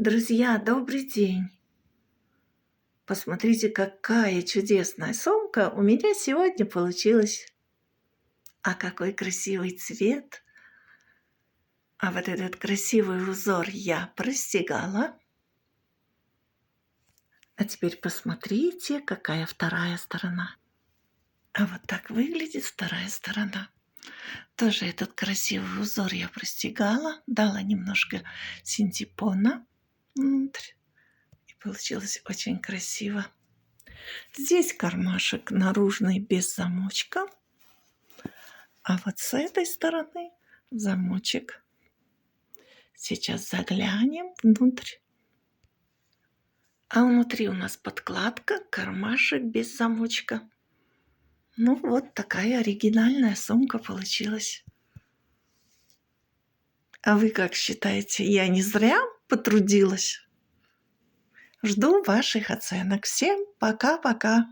Друзья, добрый день! Посмотрите, какая чудесная сумка у меня сегодня получилась. А какой красивый цвет! А вот этот красивый узор я простегала. А теперь посмотрите, какая вторая сторона. А вот так выглядит вторая сторона. Тоже этот красивый узор я простегала, дала немножко синтепона внутрь. И получилось очень красиво. Здесь кармашек наружный без замочка. А вот с этой стороны замочек. Сейчас заглянем внутрь. А внутри у нас подкладка, кармашек без замочка. Ну вот такая оригинальная сумка получилась. А вы как считаете, я не зря потрудилась? Жду ваших оценок. Всем пока-пока!